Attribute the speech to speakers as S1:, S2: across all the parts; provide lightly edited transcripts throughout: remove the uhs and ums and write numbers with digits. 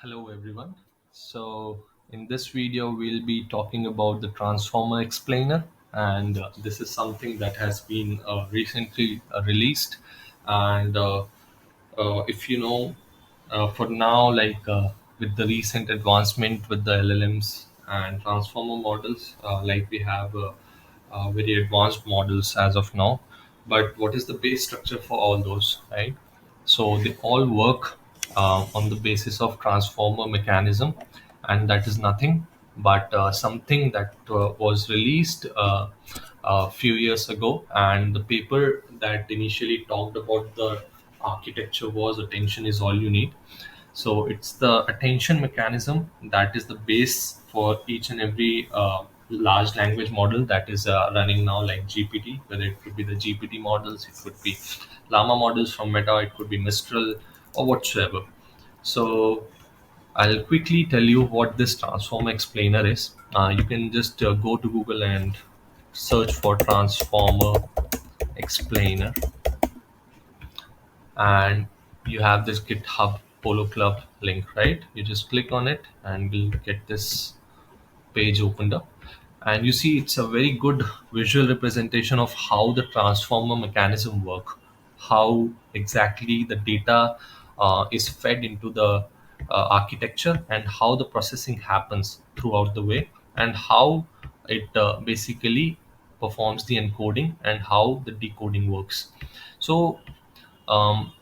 S1: Hello everyone. So in this video we'll be talking about the transformer explainer, and this is something that has been recently released. And if you know, for now, with the recent advancement with the LLMs and transformer models, like we have very advanced models as of now. But what is the base structure for all those, right? So they all work on the basis of transformer mechanism, and that is nothing but something that was released a few years ago. And the paper that initially talked about the architecture was attention is all you need. So it's the attention mechanism that is the base for each and every large language model that is running now, like GPT, whether it could be the GPT models, it could be Llama models from Meta, it could be Mistral or whatsoever. So I'll quickly tell you what this transformer explainer is. You can just go to Google and search for transformer explainer, and you have this GitHub Polo Club link, right? You just click on it and we'll get this page opened up, and you see it's a very good visual representation of how the transformer mechanism work, how exactly the data is fed into the architecture, and how the processing happens throughout the way, and how it basically performs the encoding and how the decoding works. So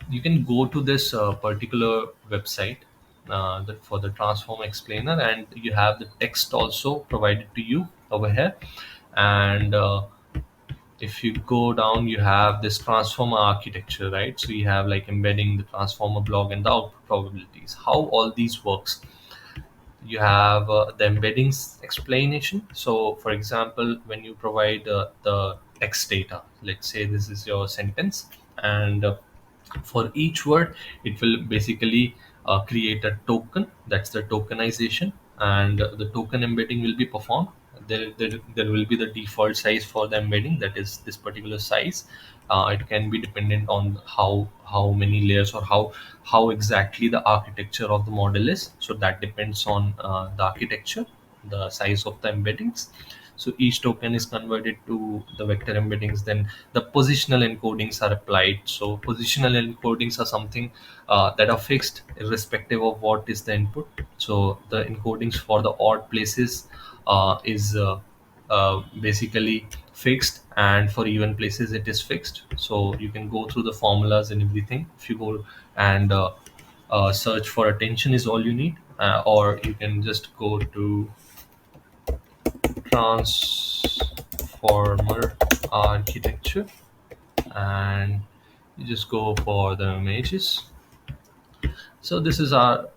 S1: you can go to this particular website for the transform explainer, and you have the text also provided to you over here. And if you go down, you have this transformer architecture, right? So you have like embedding the transformer block and the output probabilities, how all these works. You have the embeddings explanation. So for example, when you provide the text data, let's say this is your sentence, and for each word it will basically create a token, that's the tokenization, and the token embedding will be performed. There will be the default size for the embedding, that is this particular size. It can be dependent on how many layers, or how exactly the architecture of the model is. So that depends on the architecture, the size of the embeddings. So each token is converted to the vector embeddings. Then the positional encodings are applied. So positional encodings are something that are fixed irrespective of what is the input. So the encodings for the odd places is basically fixed, and for even places it is fixed. So you can go through the formulas and everything. If you go and search for attention is all you need, or you can just go to transformer architecture, and you just go for the images. So this is our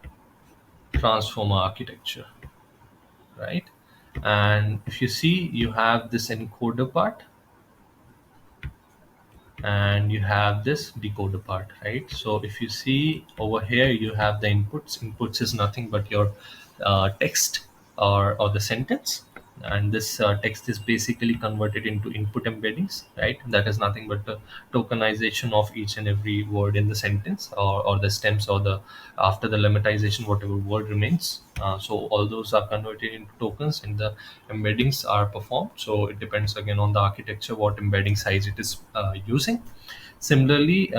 S1: transformer architecture, right? And if you see, you have this encoder part and you have this decoder part, right? So if you see over here, you have the inputs is nothing but your text, or the sentence, and this text is basically converted into input embeddings, right? That is nothing but the tokenization of each and every word in the sentence, or the stems, or the after the lemmatization whatever word remains. So all those are converted into tokens, and the embeddings are performed. So it depends again on the architecture what embedding size it is using. Similarly,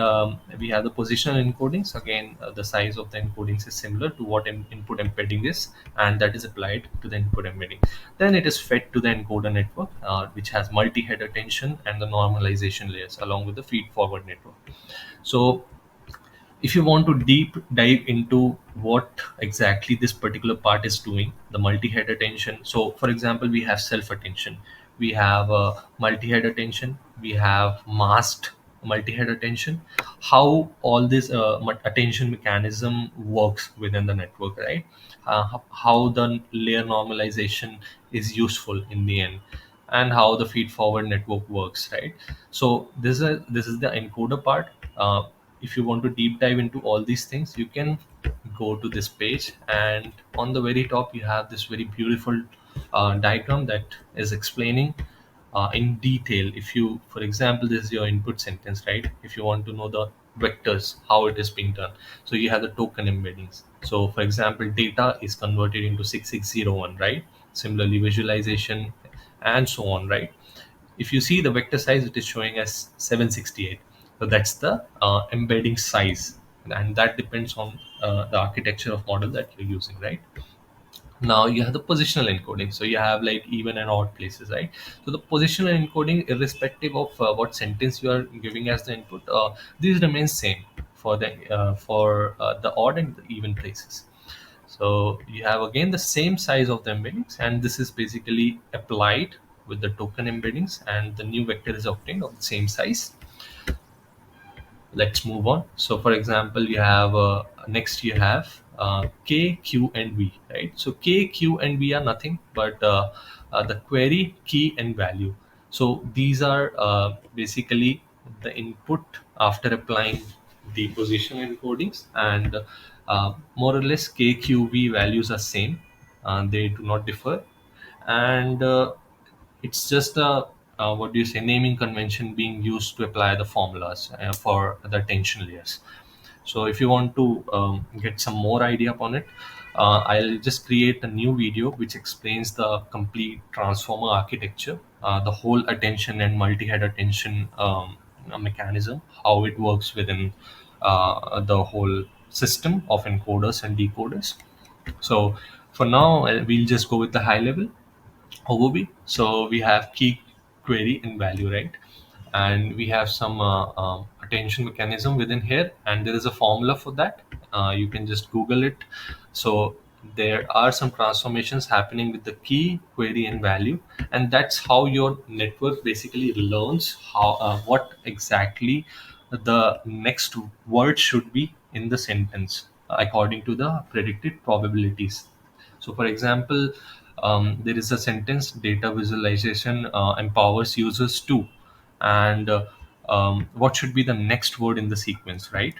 S1: we have the positional encodings. Again, the size of the encodings is similar to what input embedding is, and that is applied to the input embedding. Then it is fed to the encoder network, which has multi-head attention and the normalization layers along with the feed-forward network. So if you want to deep dive into what exactly this particular part is doing, the multi-head attention. So for example, we have self attention, we have multi-head attention, we have masked multi-head attention. How all this attention mechanism works within the network, right? How the layer normalization is useful in the end, and how the feed forward network works, right? So this is the encoder part. If you want to deep dive into all these things, you can go to this page, and on the very top you have this very beautiful diagram that is explaining in detail. If you, for example, this is your input sentence, right? If you want to know the vectors, how it is being done. So you have the token embeddings. So for example, data is converted into 6601, right? Similarly, visualization and so on, right? If you see the vector size, it is showing as 768. So that's the embedding size, and that depends on the architecture of model that you're using, right? Now you have the positional encoding, so you have like even and odd places, right? So the positional encoding, irrespective of what sentence you are giving as the input, these remain same for the odd and the even places. So you have again the same size of the embeddings, and this is basically applied with the token embeddings, and the new vector is obtained of the same size. Let's move on. So for example, you have next you have k, q, and v, right? So k, q, and v are nothing but the query, key, and value. So these are basically the input after applying the position encodings, and more or less k, q, v values are same. They do not differ, and it's just a what do you say, naming convention being used to apply the formulas for the attention layers. So if you want to get some more idea upon it, I'll just create a new video which explains the complete transformer architecture, the whole attention and multi-head attention mechanism, how it works within the whole system of encoders and decoders. So for now, we'll just go with the high level overview. So we have key, query, and value, right? And we have some attention mechanism within here, and there is a formula for that. You can just Google it. So there are some transformations happening with the key, query, and value, and that's how your network basically learns how what exactly the next word should be in the sentence according to the predicted probabilities. So, for example, there is a sentence: data visualization empowers users to, and what should be the next word in the sequence, right?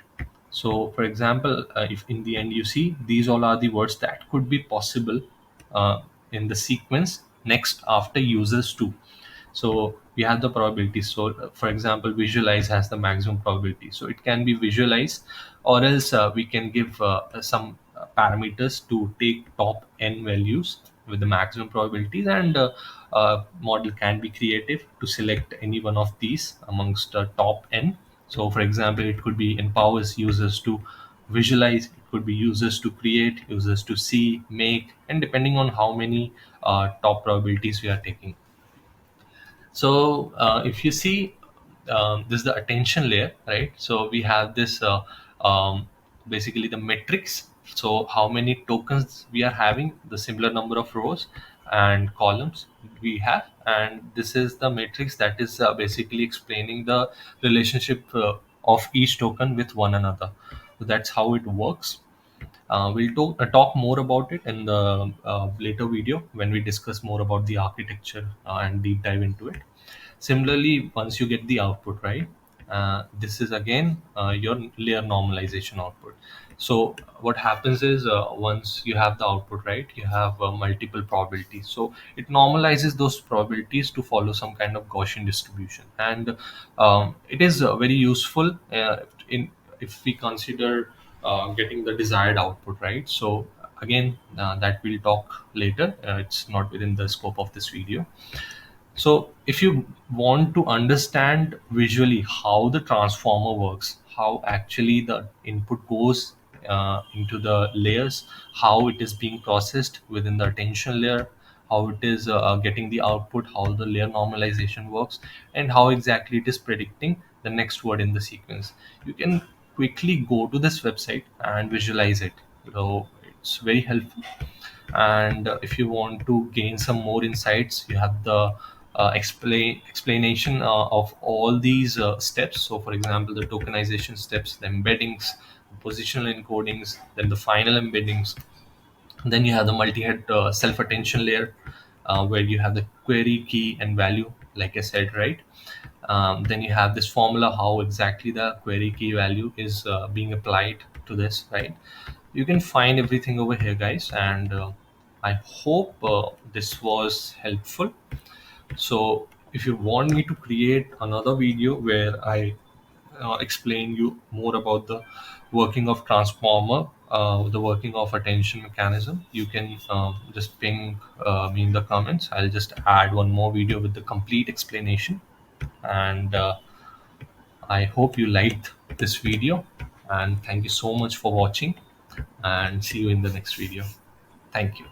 S1: So, for example, if in the end you see these all are the words that could be possible uh, in the sequence next after users to. So we have the probabilities. So for example, visualize has the maximum probability, so it can be visualized, or else we can give some parameters to take top n values with the maximum probabilities, and model can be creative to select any one of these amongst the top n. So for example, it could be empowers users to visualize, it could be users to create, users to see, make, and depending on how many top probabilities we are taking. So if you see, this is the attention layer, right? So we have this basically the metrics. So how many tokens we are having, the similar number of rows and columns we have, and this is the matrix that is basically explaining the relationship of each token with one another. So that's how it works. We'll talk more about it in the later video when we discuss more about the architecture and deep dive into it. Similarly, once you get the output, right, this is again your layer normalization output. So what happens is, once you have the output, right, you have multiple probabilities. So it normalizes those probabilities to follow some kind of Gaussian distribution, and it is very useful in if we consider getting the desired output, right? So again, that we'll talk later. It's not within the scope of this video. So if you want to understand visually how the transformer works, how actually the input goes into the layers, how it is being processed within the attention layer, how it is getting the output, how the layer normalization works, and how exactly it is predicting the next word in the sequence, you can quickly go to this website and visualize it. So it's very helpful. And if you want to gain some more insights, you have the explanation of all these steps. So for example, the tokenization steps, the embeddings, the positional encodings, then the final embeddings, then you have the multi-head self-attention layer, where you have the query, key, and value, like I said, right? Then you have this formula, how exactly the query, key, value is being applied to this, right? You can find everything over here, guys, and I hope this was helpful. So if you want me to create another video where I explain you more about the working of transformer, the working of attention mechanism, you can just ping me in the comments. I'll just add one more video with the complete explanation. And I hope you liked this video, and thank you so much for watching, and see you in the next video. Thank you.